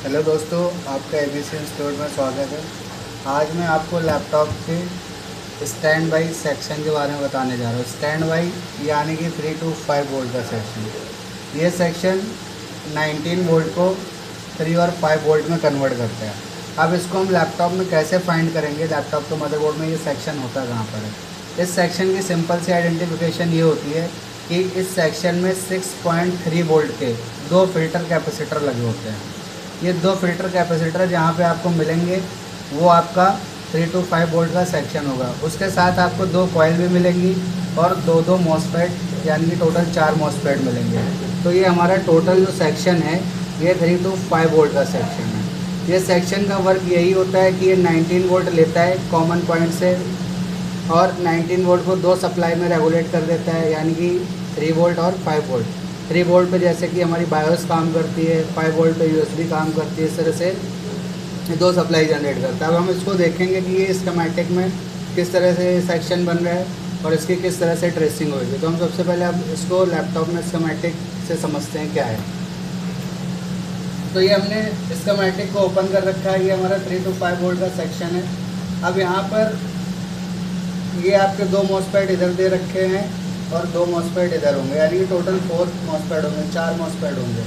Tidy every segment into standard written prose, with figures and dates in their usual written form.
Hello दोस्तों, आपका ABC store में स्वागत है। आज मैं आपको लैपटॉप के स्टैंड बाई सेक्शन के बारे में बताने जा रहा हूँ। स्टैंड बाई यानी कि 3 to 5 वोल्ट का सेक्शन। ये सेक्शन 19 वोल्ट को 3 और 5 वोल्ट में कन्वर्ट करता है। अब इसको हम लैपटॉप में कैसे फाइंड करेंगे? लैपटॉप के मदरबोर्ड में ये सेक्शन होता कहाँ पर है? इस सेक्शन की सिंपल सी आइडेंटिफिकेशन ये होती है कि इस सेक्शन में 6.3 वोल्ट के 2 फिल्टर कैपेसिटर लगे होते हैं। ये 2 फिल्टर कैपेसिटर जहाँ पे आपको मिलेंगे वो आपका 3 to 5 वोल्ट का सेक्शन होगा। उसके साथ आपको 2 कॉइल भी मिलेंगी और 2 मॉसफेट यानी कि टोटल 4 मॉसफेट मिलेंगे। तो ये हमारा टोटल जो सेक्शन है ये 3 to 5 वोल्ट का सेक्शन है। ये सेक्शन का वर्क यही होता है कि ये 19 वोल्ट लेता है कॉमन पॉइंट से और 19 वोल्ट को 2 सप्लाई में रेगुलेट कर देता है, यानी कि 3 वोल्ट और 5 वोल्ट। 3 वोल्ट पे जैसे कि हमारी बायोस काम करती है, 5 वोल्ट पे यूएसबी काम करती है। इस तरह से 2 सप्लाई जनरेट करता है। अब हम इसको देखेंगे कि ये स्कीमेटिक में किस तरह से सेक्शन बन रहा है और इसकी किस तरह से ट्रेसिंग होगी। तो हम सबसे पहले अब इसको लैपटॉप में स्कीमेटिक से समझते हैं क्या है। तो ये हमने स्कीमेटिक को ओपन कर रखा है। ये हमारा 3 to 5 वोल्ट का सेक्शन है। अब यहाँ पर ये आपके 2 मॉसफेट इधर दे रखे हैं और 2 मॉसफेट इधर होंगे, यानी कि टोटल 4 मॉसफेट होंगे, 4 मॉसफेट होंगे।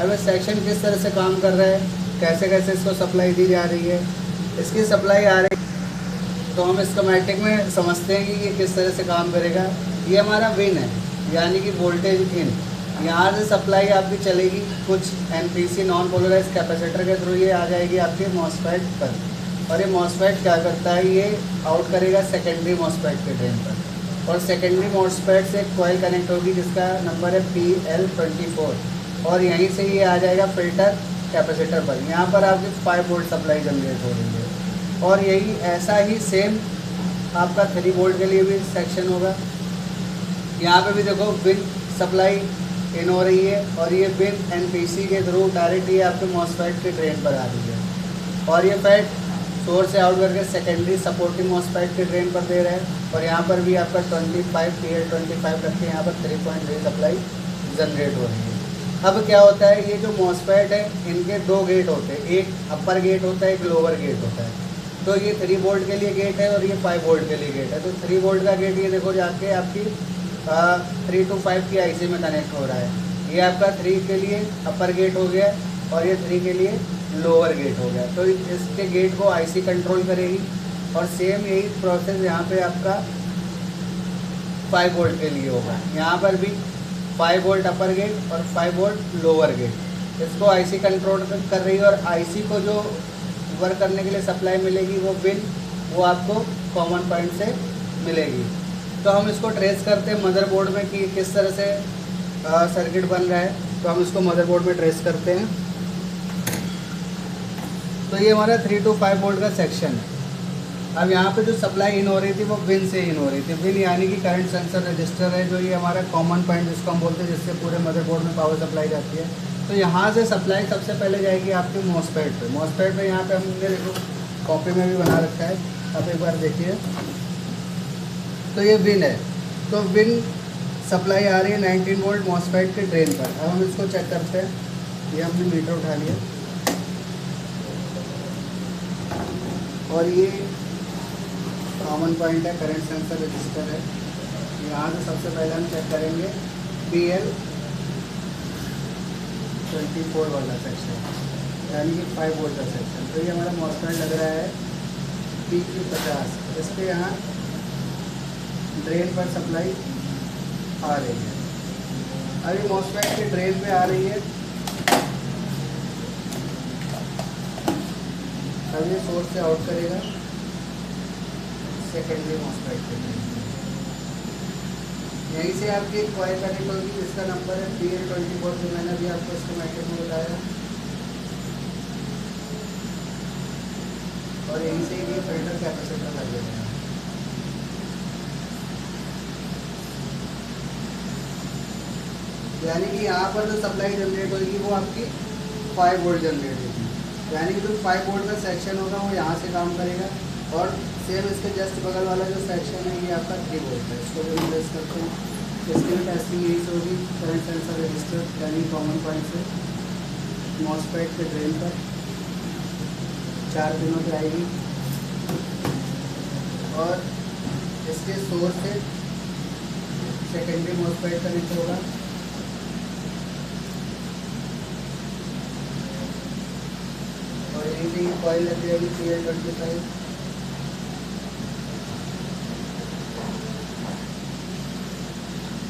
अब ये सेक्शन किस तरह से काम कर रहा है, कैसे कैसे इसको सप्लाई दी जा रही है, इसकी सप्लाई आ रही है तो हम स्कीमेटिक में समझते हैं कि ये किस तरह से काम करेगा। ये हमारा विन है, यानी कि वोल्टेज इन। यहाँ से सप्लाई आपकी चलेगी कुछ एनपीसी नॉन पोलराइज कैपेसिटर के थ्रू, ये आ जाएगी आपके मॉसफेट पर। और ये मॉसफेट क्या करता है, ये आउट करेगा सेकेंडरी मॉसफेट के ड्रेन पर और सेकेंडरी मॉसफेट से एक कॉइल कनेक्ट होगी जिसका नंबर है PL24 और यहीं से ये आ जाएगा फिल्टर कैपेसिटर पर। यहाँ पर आपकी 5 वोल्ट सप्लाई जनरेट हो रही है और यही ऐसा ही सेम आपका 3 वोल्ट के लिए भी सेक्शन होगा। यहाँ पे भी देखो विन सप्लाई इन हो रही है और ये विन एनपीसी के थ्रू डायरेक्ट ये आपके मॉसफेट के ड्रेन पर आ रही है और ये फैट सोर्स से आउट करके सेकेंडरी सपोर्टिंग मॉसफेट के ड्रेन पर दे रहा है और यहाँ पर भी आपका 25 PL25 रख के यहाँ पर 3.3 सप्लाई जनरेट हो रही है। अब क्या होता है, ये जो मॉसफेट है इनके 2 गेट होते हैं, एक अपर गेट होता है, एक लोअर गेट होता है। तो ये 3 वोल्ट के लिए गेट है और ये 5 वोल्ट के लिए गेट है। तो 3 वोल्ट का गेट ये देखो जाके आपकी 3 to 5 की IC में कनेक्ट हो रहा है। ये आपका 3 के लिए अपर गेट हो गया और ये 3 के लिए लोअर गेट हो गया। तो इसके गेट को IC कंट्रोल करेगी और सेम यही प्रोसेस यहाँ पे आपका 5 वोल्ट के लिए होगा। यहाँ पर भी 5 वोल्ट अपर गेट और 5 वोल्ट लोअर गेट, इसको IC कंट्रोल कर रही है और IC को जो वर्क करने के लिए सप्लाई मिलेगी वो बिन वो आपको कॉमन पॉइंट से मिलेगी। तो हम इसको ट्रेस करते हैं मदरबोर्ड में कि किस तरह से सर्किट बन रहा है। तो हम इसको मदरबोर्ड में ट्रेस करते हैं। तो ये हमारा 3 to 5 वोल्ट का सेक्शन है। अब यहाँ पे जो सप्लाई इन हो रही थी वो विन से इन हो रही थी। विन यानी कि करंट सेंसर रजिस्टर है, जो ये हमारा कॉमन पॉइंट जिसको हम बोलते हैं, जिससे पूरे मदरबोर्ड में पावर सप्लाई जाती है। तो यहाँ से सप्लाई सबसे पहले जाएगी आपके मॉसफेट पे। मॉसफेट पे यहाँ पे हमने देखो कॉपी में भी बना रखा है, आप एक बार देखिए। तो ये विन है, तो विन सप्लाई आ रही है 19 वोल्ट मॉसफेट के ड्रेन पर। अब हम इसको चेक करते हैं। ये हमने मीटर उठा लिया और ये कॉमन पॉइंट है, करंट सेंसर रजिस्टर है। यहाँ से सबसे पहले हम चेक करेंगे PL24 वाला सेक्शन, यानी कि 5 वोल्ट का सेक्शन। तो ये हमारा मॉसफेट लग रहा है PQ50। इसके यहाँ ड्रेन पर सप्लाई आ रही है। अभी मॉसफेट के ड्रेन पे आ रही है। अब ये सोर्स से आउट करेगा सेकेंडरी मॉसफेट के ड्रेन पे। यहीं से आपकी एक कॉइल कनेक्ट होगी जिसका नंबर है PL24, जो मैंने अभी आपको स्कीमेटिक में बताया। और यहीं से ये फिल्टर कैपेसिटर लग जाएगा। यानी कि यहाँ पर जो सप्लाई जनरेट होगी वो आपकी 5 वोल्ट जनरेट होगी, यानी कि जो 5 वोल्ट का सेक्शन होगा वो यहाँ से काम करेगा। और सेम इसके जस्ट बगल वाला जो सेक्शन है ये आपका 3 वोल्ट है। इसको भी हम टेस्ट करते हैं। इसकी भी टेस्टिंग यही से होगी, करंट सेंसर रजिस्टर यानी कॉमन पॉइंट से मॉसफेट के ड्रेन पर। 4 पिनों पे आएगी और इसके सोर्स से सेकेंडरी मॉसफेट कनेक्ट होगा। और यहीं पे ये कॉइल लग जाएगी CL25।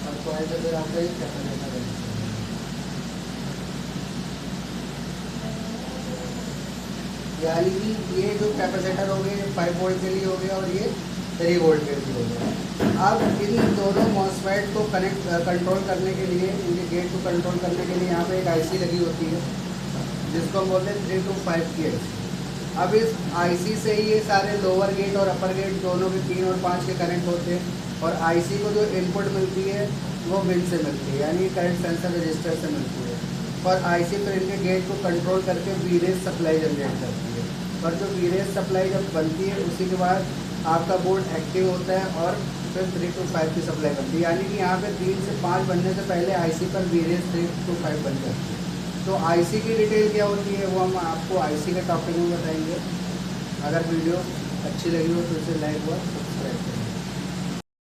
और कॉइल से फिर आपका ये कैपेसिटर है। यानी कि ये जो कैपेसिटर हो गए 5 वोल्ट के लिए हो गया और ये 3 वोल्ट के लिए हो गया। अब इन दोनों मॉसफेट को कंट्रोल करने के लिए, इनके गेट को कंट्रोल करने के लिए यहाँ पे एक आईसी लगी होती है जिसको हम बोलते हैं 3 to 5 की आईसी। अब इस आईसी से ही ये सारे लोअर गेट और अपर गेट दोनों के 3 और 5 के कनेक्ट होते हैं। और आईसी को जो इनपुट मिलती है वो विन से मिलती है, यानी करंट सेंसर रजिस्टर से मिलती है। और आईसी फिर इनके गेट को कंट्रोल करके वीरेज सप्लाई जनरेट करती है। और जो वीरेज सप्लाई जब बनती है उसी के बाद आपका बोर्ड एक्टिव होता है और फिर 3 to 5 की सप्लाई बनती है। यानी कि यहाँ पे 3 से 5 बनने से पहले आईसी पर वीरेज 3 to 5 बन जाती है। तो आईसी की डिटेल क्या होती है वो हम आपको आईसी के टॉपिक में बताएंगे। अगर वीडियो अच्छी लगी हो तो इसे लाइक और सब्सक्राइब करें।